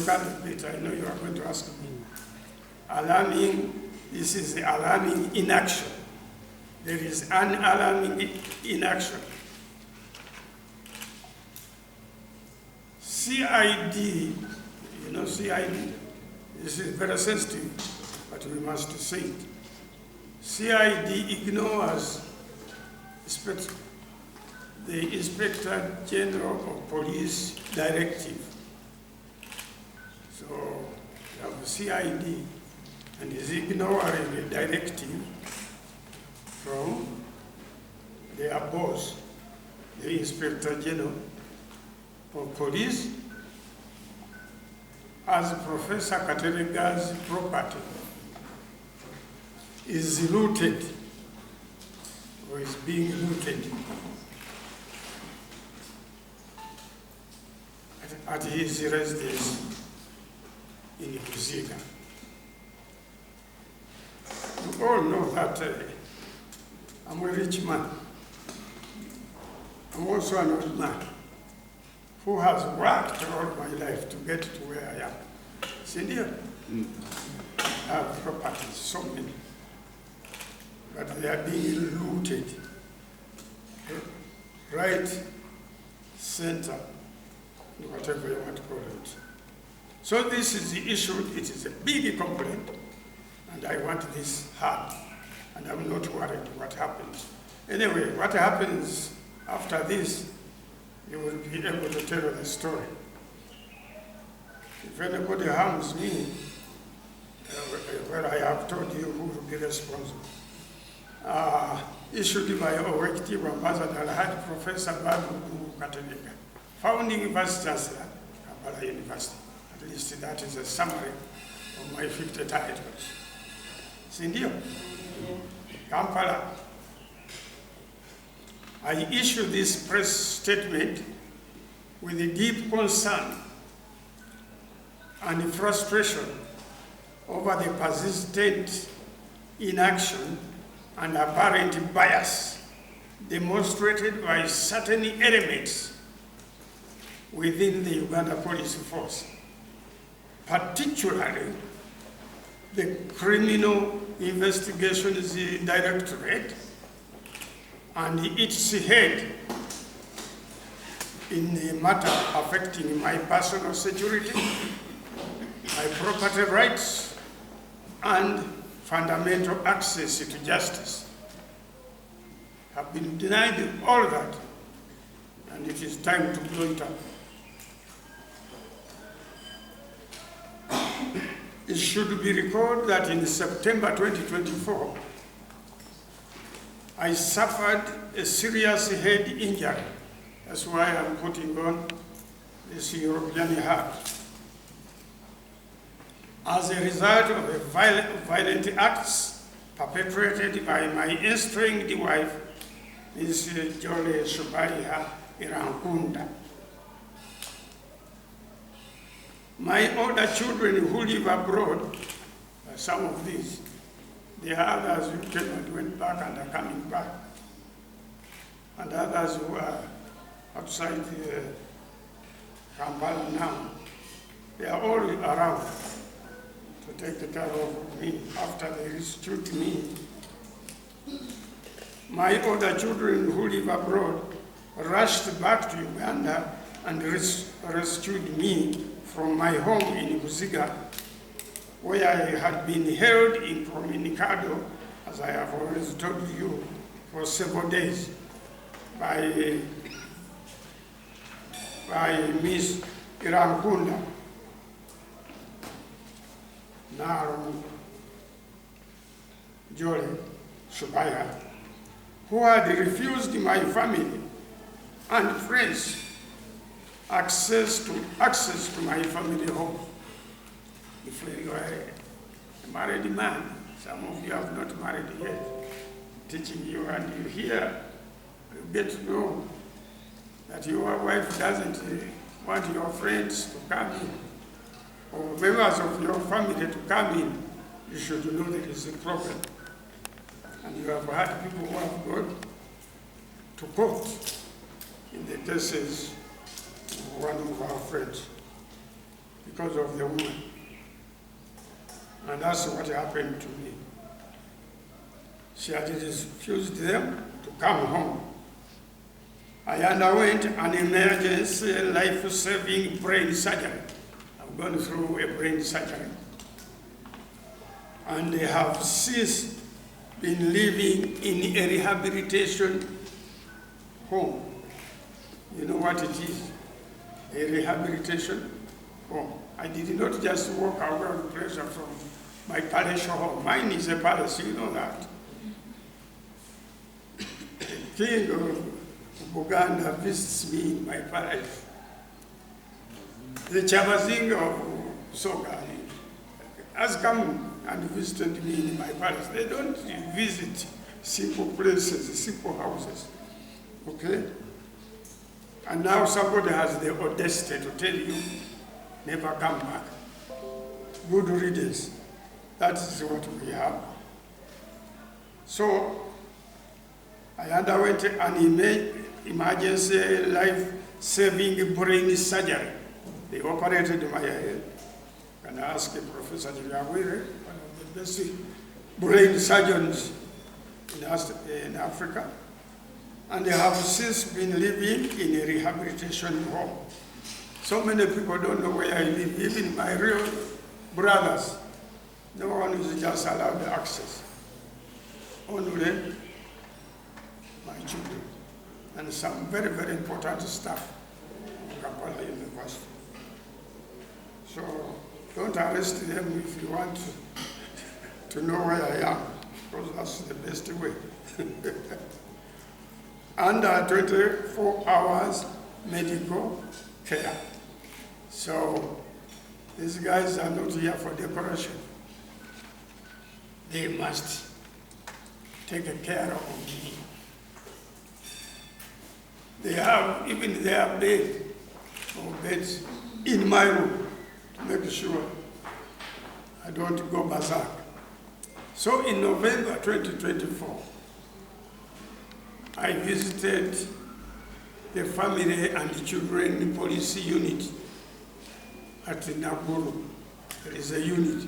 at it, I know you are going to ask me. Alarming, this is the alarming inaction. There is an alarming inaction. CID, you know CID, this is very sensitive, but we must say it. CID ignores the Inspector General of Police directive. So you have CID and is ignoring the directive from their boss, the Inspector General of Police, as Professor Katerega's property is looted or is being looted at his residence in Buziga. You all know that I'm a rich man. I'm also an old man who has worked all my life to get to where I am. See dear? I have properties, so many, but they are being looted. Right, center, whatever you want to call it. So this is the issue. It is a big complaint, and I want this hard, and I'm not worried what happens. Anyway, what happens after this, you will be able to tell the story. If anybody harms me, well, I have told you who will be responsible. Issued by Owekiti Ambassador Alhaji Professor Badru Katerega, founding Vice Chancellor, Kampala University. At least that is a summary of my 50 titles. Sindio? Kampala. I issue this press statement with a deep concern and frustration over the persistent inaction and apparent bias demonstrated by certain elements within the Uganda Police Force, particularly the Criminal Investigations Directorate and its head in the matter affecting my personal security, my property rights, and fundamental access to justice. Have been denied all that, and it is time to blow it up. It should be recalled that in September 2024, I suffered a serious head injury. That's why I'm putting on this European hat. As a result of the violent acts perpetrated by my estranged wife, Ms. Jole Shubaiha Irankunda. My older children who live abroad, some of these, there are others who came and went back and are coming back, and others who are outside Kampala now. They are all around to take care of me after they rescued me. My older children who live abroad rushed back to Uganda and rescued me from my home in Buziga, where I had been held incommunicado, as I have always told you, for several days by Ms. Irankunda, now Jole Shubaiha, who had refused my family and friends access to my family home. If you are a married man, some of you have not married yet, teaching you, and you hear, you get to know that your wife doesn't want your friends to come in, or members of your family to come in, you should know there is a problem. And you have had people who have gone to court in the cases of one of our friends. because of the woman. And that's what happened to me. She had refused them to come home. I underwent an emergency life-saving brain surgery. I've gone through a brain surgery. And they have since been living in a rehabilitation home. You know what it is? A rehabilitation home. I did not just walk away on pressure from my palatial home. Mine is a palace, you know that. The king of Buganda visits me in my palace. The Chabazing of Soga has come and visited me in my palace. They don't visit simple places, simple houses. Okay? And now somebody has the audacity to tell you, never come back. Good riddance. That is what we have. So, I underwent an emergency life-saving brain surgery. They operated my head. And I asked Professor Jiliawire, one of the best brain surgeons in Africa. And they have since been living in a rehabilitation home. So many people don't know where I live. Even my real brothers, no one is just allowed access. Only my children and some very, very important staff in Kampala University. So don't arrest them if you want to know where I am, because that's the best way. Under 24 hours medical care. So these guys are not here for decoration. They must take care of me. They have even their bed or beds in my room to make sure I don't go berserk. So in November 2024, I visited the family and children police unit at Nakuru. There is a unit.